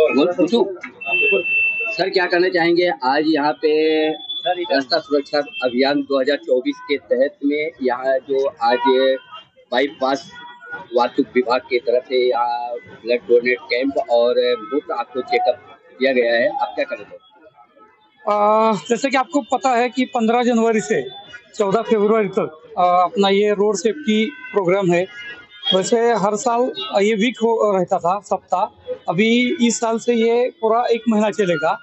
पूछूं? सर क्या कहना चाहेंगे आज यहाँ पे रास्ता सुरक्षा अभियान 2024 के तहत में यहाँ जो आज बाईपास वातुक विभाग की तरफ से यहाँ ब्लड डोनेट कैंप और मुफ्त आंखों चेकअप किया गया है, आप क्या कहना चाहेंगे? जैसे कि आपको पता है कि 15 जनवरी से 14 फरवरी तक अपना ये रोड सेफ्टी प्रोग्राम है। वैसे हर साल ये वीक हो रहता था, सप्ताह। अभी इस साल से ये पूरा 1 महीना चलेगा।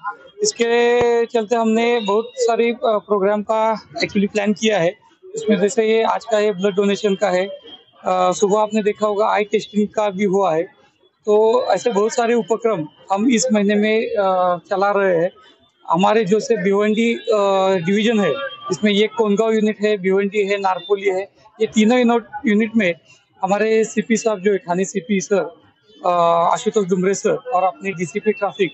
इसके चलते हमने बहुत सारी प्रोग्राम का एक्चुअली प्लान किया है। इसमें जैसे ये आज का ये ब्लड डोनेशन का है, सुबह आपने देखा होगा आई टेस्टिंग का भी हुआ है। तो ऐसे बहुत सारे उपक्रम हम इस महीने में चला रहे हैं। हमारे जो से भिवंडी डिवीजन है, इसमें ये कोनगांव यूनिट है, भिवंडी है, नारपोली है। ये तीनों यूनिट में हमारे सीपी साहब जो है, Thane CP sir Ashutosh Dumre sir और अपने DCP traffic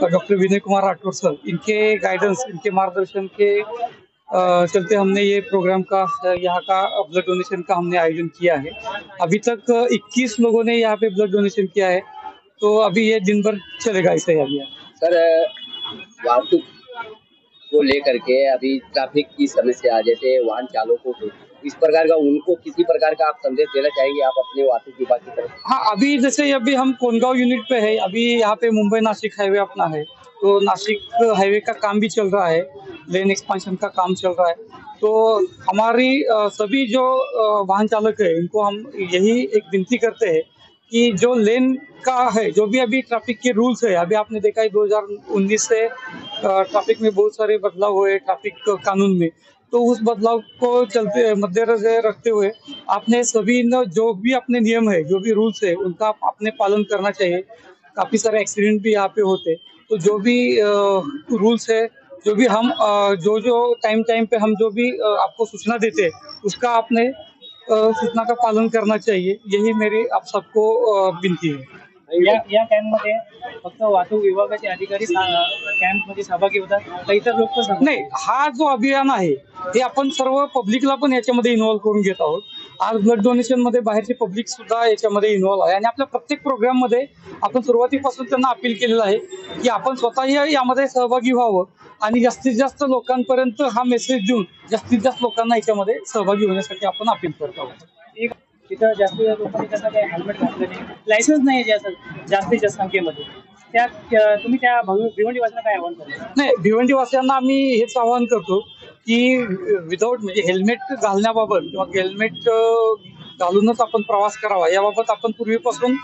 doctor Vinay Kumar Rathore sir, इनके गाइडेंस, इनके मार्गदर्शन के चलते हमने ये प्रोग्राम का यहाँ का ब्लड डोनेशन का हमने आयोजन किया है। अभी तक 21 लोगों ने यहाँ पे ब्लड डोनेशन किया है। तो अभी ये दिन भर चलेगा ऐसे अभियान। सर वाहतुक को लेकर के अभी ट्रैफिक की समस्या, जैसे वाहन चालकों को इस प्रकार का, उनको किसी प्रकार का आप संदेश देना चाहेंगे आप अपने वाहतुक विभाग की तरफ? हाँ, अभी हम कोनगांव यूनिट पे है। अभी यहाँ पे मुंबई नासिक हाईवे अपना है, तो नासिक हाईवे का काम भी चल रहा है, लेन एक्सपांशन का काम चल रहा है। तो हमारी सभी जो वाहन चालक है, इनको हम यही एक विनती करते हैं कि जो लेन का है, जो भी अभी ट्रैफिक के रूल्स है, अभी आपने देखा है 2019 से ट्रैफिक में बहुत सारे बदलाव हुए ट्रैफिक कानून में। तो उस बदलाव को चलते मद्देनजर रखते हुए आपने सभी जो भी अपने नियम है, जो भी रूल्स है, उनका आपने पालन करना चाहिए। काफी सारे एक्सीडेंट भी यहाँ पे होते, तो जो भी रूल्स है, जो भी हम जो टाइम पे हम जो भी आपको सूचना देते हैं, उसका आपने सूचना का पालन करना चाहिए। यही मेरी आप सबको विनती है। या कॅम्पमध्ये फक्त वाहतूक विभागाचे अधिकारी कॅम्पमध्ये सहभागी होतात, तर इतर लोक नाही, हा जो अभियान आहे हे आपण सर्व पब्लिकला पण याच्यामध्ये इन्व्हॉल्व करून घेत आहोत। आज ब्लड डोनेशन मध्ये बाहेरची पब्लिक सुद्धा याच्यामध्ये इन्व्हॉल्व आहे आणि आपल्या प्रत्येक प्रोग्राम मध्ये आपण सुरुवातीपासून त्यांना अपील केलेलं आहे की आपण स्वतःही यामध्ये सहभागी व्हावं आणि जास्तीत जास्त लोकांपर्यंत हा मेसेज देऊन जास्तीत जास्त लोकांना याच्यामध्ये सहभागी होण्यासाठी आपण अपील करत आहोत। तिथं जास्तीत जास्त लोकांनी कसं काय हेल्मेट घातलं नाही, लायसन्स नाही जास्तीत जास्त संख्येमध्ये, त्या तुम्ही त्या भिवंडीवासियांना काय आवाहन करता? नाही, भिवंडीवासियांना आम्ही हेच आवाहन करतो की विदाऊट म्हणजे हेल्मेट घालण्याबाबत किंवा हेल्मेट घालूनच आपण प्रवास करावा, याबाबत आपण पूर्वीपासून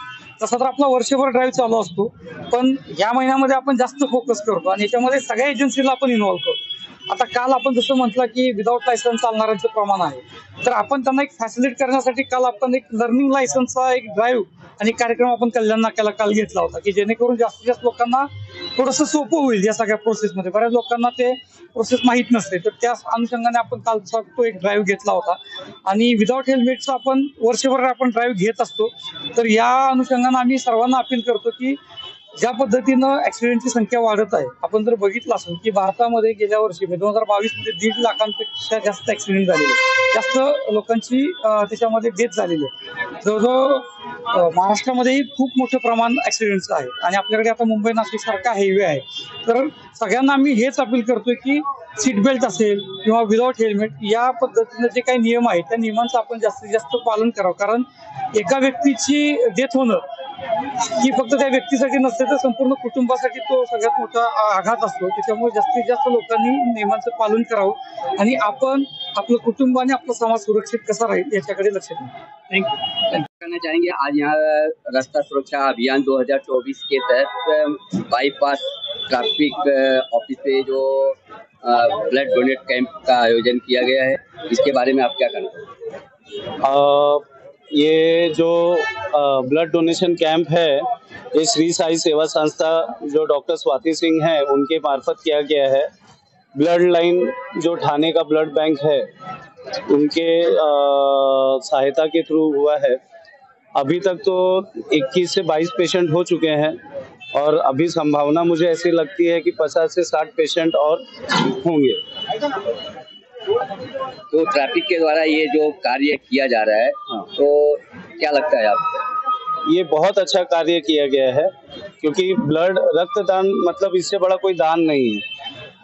तसा तर आपला वर्षभर ड्राईव्ह चालू असतो, पण या महिन्यामध्ये आपण जास्त फोकस करतो आणि याच्यामध्ये सगळ्या एजन्सीला आपण इन्व्हॉल्व करतो। आता काल आपण जसं म्हटलं की विदाऊट लायसन्स चालणाऱ्यांचं प्रमाण आहे, तर आपण त्यांना एक फॅसिलिट करण्यासाठी काल आपण एक लर्निंग लायसन्सचा एक ड्राईव्ह आणि कार्यक्रम आपण कल्याण नाक्याला काल घेतला होता की जेणेकरून जास्तीत जास्त लोकांना थोडंसं सोपं होईल या सगळ्या प्रोसेसमध्ये। बऱ्याच लोकांना ते प्रोसेस माहीत नसते, तर त्या अनुषंगाने आपण कालचा तो एक ड्राईव्ह घेतला होता आणि विदाऊट हेल्मेटचा आपण वर्षभर आपण ड्राईव्ह घेत असतो। तर या अनुषंगाने आम्ही सर्वांना अपील करतो की ज्या पद्धतीनं ऍक्सिडेंटची संख्या वाढत आहे, आपण जर बघितलं असेल की भारतामध्ये गेल्या वर्षी 2022 मध्ये 1.5 लाखांपेक्षा जास्त ऍक्सिडेंट झालेले, जास्त लोकांची त्याच्यामध्ये डेथ झालेली आहे। जवळजवळ महाराष्ट्रामध्येही खूप मोठं प्रमाण ऍक्सिडेंटचं आहे आणि आपल्याकडे आता मुंबई नाशिक सारखा हायवे आहे। तर सगळ्यांना आम्ही हेच अपील करतोय की सीट बेल्ट असेल किंवा विदाऊट हेल्मेट या पद्धतीने जे काही नियम आहेत, त्या नियमांचं आपण जास्तीत जास्त पालन करावं। कारण एका व्यक्तीची डेथ होणं ही फक्त त्या व्यक्तीसाठी नसते, तर संपूर्ण कुटुंबासाठी तो सगळ्यात मोठा आघात असतो। त्याच्यामुळे जास्तीत जास्त लोकांनी नियमांचं पालन करावं आणि आपण आपलं कुटुंब आणि आपला समाज सुरक्षित कसा राहील याच्याकडे लक्ष द्यावं। थँक्यू। कहना चाहेंगे आज यहाँ रास्ता सुरक्षा अभियान 2024 के तहत बाईपास ट्रैफिक ऑफिस पे जो ब्लड डोनेट कैंप का आयोजन किया गया है, इसके बारे में आप क्या कहना? ये जो ब्लड डोनेशन कैंप है, ये श्री साई सेवा संस्था जो डॉक्टर स्वाति सिंह हैं उनके मार्फत किया गया है। ब्लड लाइन जो ठाणे का ब्लड बैंक है, उनके सहायता के थ्रू हुआ है। अभी तक तो 21 से 22 पेशेंट हो चुके हैं और अभी संभावना मुझे ऐसी लगती है कि 50 से 60 पेशेंट और होंगे। तो ट्रैफिक के द्वारा ये जो कार्य किया जा रहा है, तो क्या लगता है आपको? ये बहुत अच्छा कार्य किया गया है। क्योंकि ब्लड रक्तदान मतलब इससे बड़ा कोई दान नहीं है,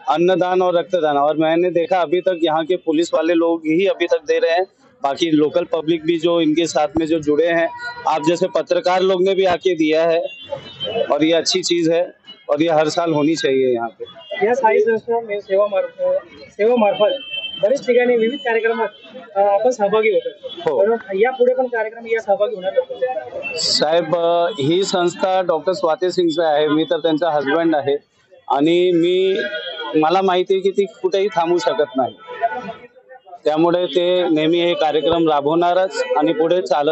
अन्नदान और रक्तदान। और मैंने देखा अभी तक यहाँ के पुलिस वाले लोग ही अभी तक दे रहे हैं, बाकी लोकल पब्लिक भी जो इनके साथ में जो जुड़े हैं, आप जैसे पत्रकार लोग ने भी आके दिया है, और ये अच्छी चीज है और ये हर साल होनी चाहिए यहाँ पे। या साई संस्था सेवामार्फत बरेच ठिकाणी विविध कार्यक्रमात आपण सहभागी होतो, हो. तर यापुढे पण कार्यक्रम या सहभागी होणार आहोत. साहेब, ही संस्था डॉक्टर स्वाती सिंगचं आहे, मी तर त्यांचा हजबंड आहे आणि मला माहिती आहे की ती कुठेही थांबू शकत नाही, त्यामुळे ते नेहमी हे कार्यक्रम राबवणारच आणि पुढे चालत